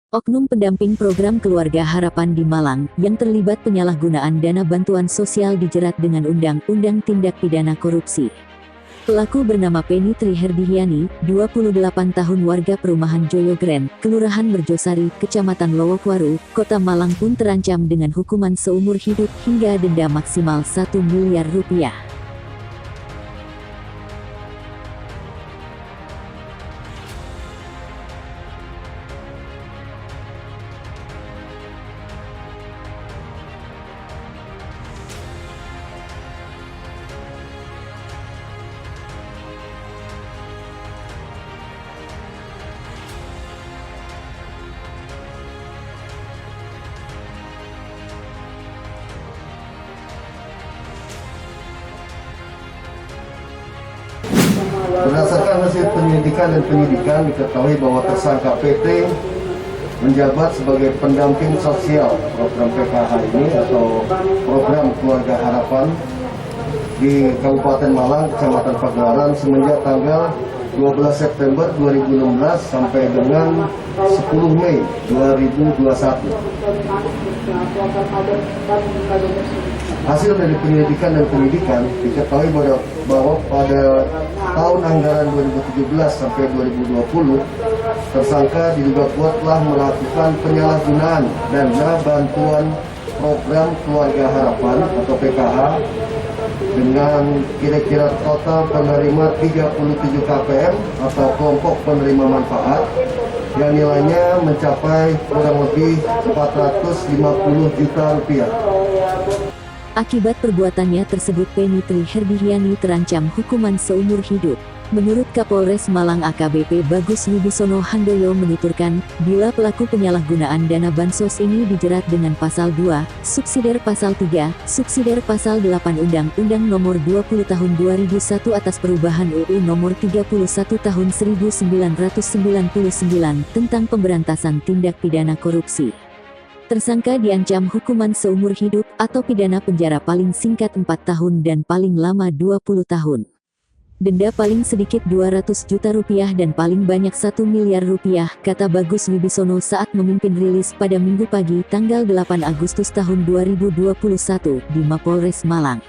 Oknum pendamping program Keluarga Harapan di Malang yang terlibat penyalahgunaan dana bantuan sosial dijerat dengan Undang-Undang Tindak Pidana Korupsi. Pelaku bernama Penny Triherdihiani, 28 tahun, warga perumahan Joyogren, Kelurahan Merjosari, Kecamatan Lowokwaru, Kota Malang pun terancam dengan hukuman seumur hidup hingga denda maksimal 1 miliar rupiah. Berdasarkan hasil penyelidikan dan penyidikan, diketahui bahwa tersangka PT menjabat sebagai pendamping sosial program PKH ini atau program Keluarga Harapan di Kabupaten Malang, Kecamatan Pagelaran semenjak tanggal 12 September 2016 sampai dengan 10 Mei 2021. Hasil dari penyelidikan dan penyidikan diketahui bahwa pada tahun anggaran 2017 sampai 2020, tersangka diduga kuat telah melakukan penyalahgunaan dana bantuan program Keluarga Harapan atau PKH dengan kira-kira total penerima 37 KPM atau kelompok penerima manfaat yang nilainya mencapai kurang lebih 450 juta rupiah. Akibat perbuatannya tersebut, Penny Triherdihiani terancam hukuman seumur hidup. Menurut Kapolres Malang AKBP Bagus Wibisono Handoyo menuturkan, bila pelaku penyalahgunaan dana bansos ini dijerat dengan Pasal 2, Subsidiar Pasal 3, Subsidiar Pasal 8 Undang-Undang Nomor 20 Tahun 2001 atas perubahan UU Nomor 31 Tahun 1999 tentang pemberantasan tindak pidana korupsi. Tersangka diancam hukuman seumur hidup atau pidana penjara paling singkat 4 tahun dan paling lama 20 tahun. Denda paling sedikit 200 juta rupiah dan paling banyak 1 miliar rupiah, kata Bagus Wibisono saat memimpin rilis pada Minggu pagi tanggal 8 Agustus tahun 2021 di Mapolres Malang.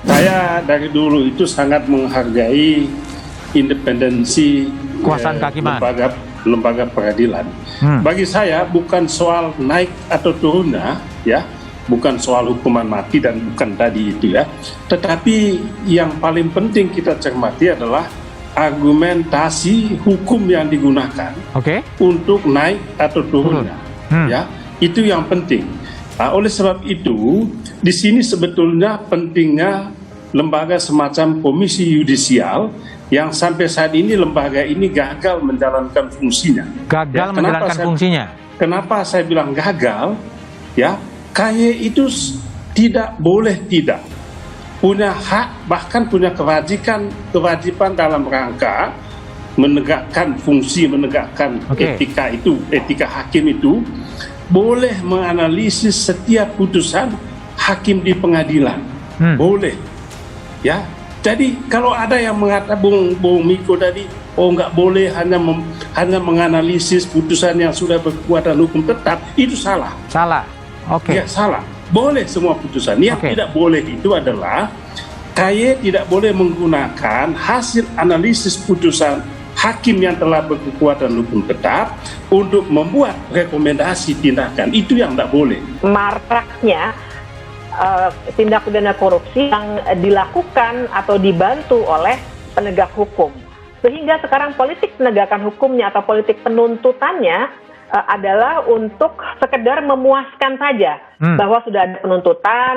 Saya dari dulu itu sangat menghargai independensi Kekuasaan kehakiman. lembaga peradilan. Bagi saya bukan soal naik atau turunnya, ya, bukan soal hukuman mati dan bukan tadi itu ya. Tetapi yang paling penting kita cermati adalah argumentasi hukum yang digunakan untuk naik atau turunnya, ya, itu yang penting. Nah, oleh sebab itu, di sini sebetulnya pentingnya lembaga semacam komisi yudisial yang sampai saat ini lembaga ini gagal menjalankan fungsinya. Kenapa saya bilang gagal? Ya, KY itu tidak boleh tidak punya hak, bahkan punya kewajiban dalam rangka menegakkan fungsi, menegakkan etika itu, etika hakim itu. Boleh menganalisis setiap putusan hakim di pengadilan, boleh, ya. Jadi kalau ada yang mengatakan Bung Miko tadi, oh nggak boleh hanya menganalisis putusan yang sudah berkekuatan hukum tetap, itu salah. Ya, salah. Boleh semua putusan. Yang tidak boleh itu adalah KY tidak boleh menggunakan hasil analisis putusan hakim yang telah berkekuatan hukum tetap untuk membuat rekomendasi tindakan. Itu yang tidak boleh. Maraknya tindak pidana korupsi yang dilakukan atau dibantu oleh penegak hukum. Sehingga sekarang politik penegakan hukumnya atau politik penuntutannya adalah untuk sekedar memuaskan saja bahwa sudah ada penuntutan,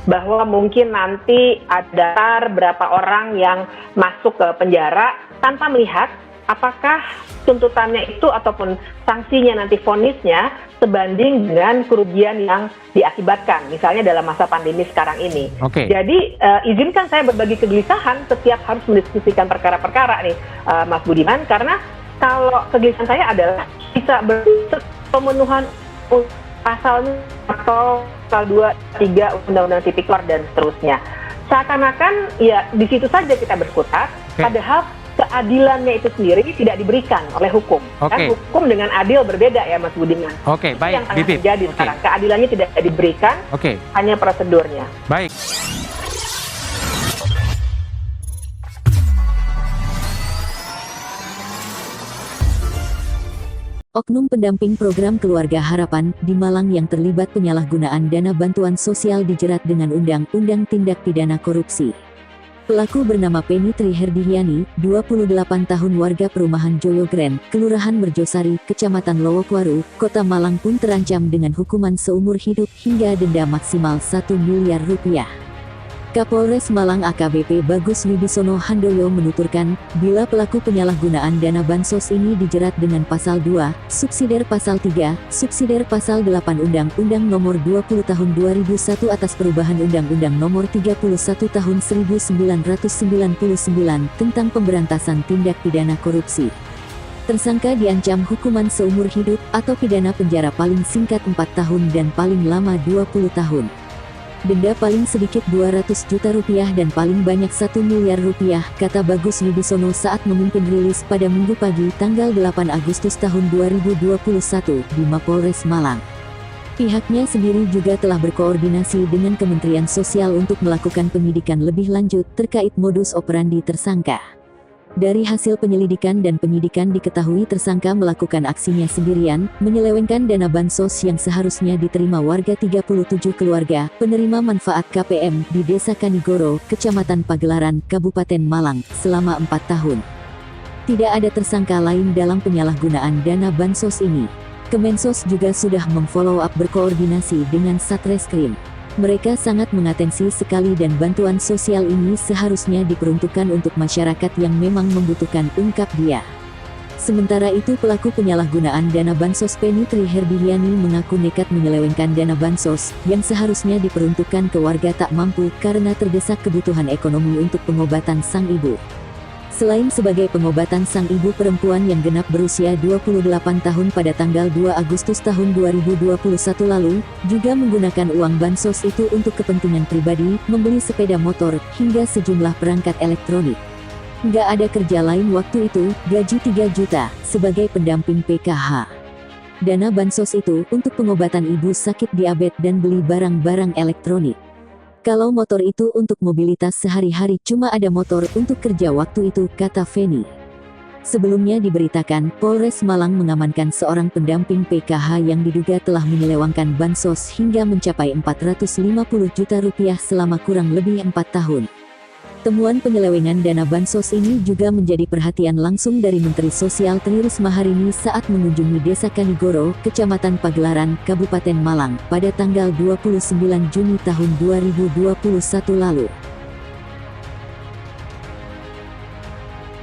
bahwa mungkin nanti ada berapa orang yang masuk ke penjara tanpa melihat apakah tuntutannya itu ataupun sanksinya nanti vonisnya sebanding dengan kerugian yang diakibatkan, misalnya dalam masa pandemi sekarang ini. Oke. Jadi izinkan saya berbagi kegelisahan setiap harus mendiskusikan perkara-perkara nih, Mas Budiman, karena kalau kegelisahan saya adalah bisa pemenuhan pasalnya atau pasal 2, 3 Undang-Undang Tipikor dan seterusnya. Seakan-akan ya di situ saja kita berkutat, padahal keadilannya itu sendiri tidak diberikan oleh hukum. Kan hukum dengan adil berbeda ya Mas Budiman. Oke, baik. Yang tengah terjadi sekarang, keadilannya tidak diberikan, hanya prosedurnya. Baik. Oknum pendamping program Keluarga Harapan di Malang yang terlibat penyalahgunaan dana bantuan sosial dijerat dengan Undang-Undang Tindak Pidana Korupsi. Pelaku bernama Penny Tri Herdihiani, 28 tahun, warga perumahan Joyo Grand, Kelurahan Merjosari, Kecamatan Lowokwaru, Kota Malang pun terancam dengan hukuman seumur hidup hingga denda maksimal 1 miliar rupiah. Kapolres Malang AKBP Bagus Wibisono Handoyo menuturkan, bila pelaku penyalahgunaan dana bansos ini dijerat dengan Pasal 2, Subsidiar Pasal 3, Subsidiar Pasal 8 Undang-Undang Nomor 20 Tahun 2001 atas perubahan Undang-Undang Nomor 31 Tahun 1999 tentang pemberantasan tindak pidana korupsi. Tersangka diancam hukuman seumur hidup atau pidana penjara paling singkat 4 tahun dan paling lama 20 tahun. Denda paling sedikit 200 juta rupiah dan paling banyak 1 miliar rupiah, kata Bagus Wibisono saat memimpin rilis pada Minggu pagi tanggal 8 Agustus tahun 2021 di Mapolres Malang. Pihaknya sendiri juga telah berkoordinasi dengan Kementerian Sosial untuk melakukan penyidikan lebih lanjut terkait modus operandi tersangka. Dari hasil penyelidikan dan penyidikan diketahui tersangka melakukan aksinya sendirian, menyelewengkan dana bansos yang seharusnya diterima warga 37 keluarga penerima manfaat KPM di Desa Kanigoro, Kecamatan Pagelaran, Kabupaten Malang, selama 4 tahun. Tidak ada tersangka lain dalam penyalahgunaan dana bansos ini. Kemensos juga sudah memfollow up berkoordinasi dengan Satreskrim. Mereka sangat mengatensi sekali dan bantuan sosial ini seharusnya diperuntukkan untuk masyarakat yang memang membutuhkan, ungkap dia. Sementara itu pelaku penyalahgunaan dana bansos Penny Tri Herdihiani mengaku nekat menyelewengkan dana bansos yang seharusnya diperuntukkan ke warga tak mampu karena terdesak kebutuhan ekonomi untuk pengobatan sang ibu. Selain sebagai pengobatan sang ibu perempuan yang genap berusia 28 tahun pada tanggal 2 Agustus tahun 2021 lalu, juga menggunakan uang bansos itu untuk kepentingan pribadi, membeli sepeda motor, hingga sejumlah perangkat elektronik. Nggak ada kerja lain waktu itu, gaji 3 juta, sebagai pendamping PKH. Dana bansos itu untuk pengobatan ibu sakit diabetes dan beli barang-barang elektronik. Kalau motor itu untuk mobilitas sehari-hari, cuma ada motor untuk kerja waktu itu, kata Feni. Sebelumnya diberitakan, Polres Malang mengamankan seorang pendamping PKH yang diduga telah menyelewengkan bansos hingga mencapai 450 juta rupiah selama kurang lebih 4 tahun. Temuan penyelewengan dana bansos ini juga menjadi perhatian langsung dari Menteri Sosial Tri Risma hari ini saat mengunjungi Desa Kanigoro, Kecamatan Pagelaran, Kabupaten Malang, pada tanggal 29 Juni tahun 2021 lalu.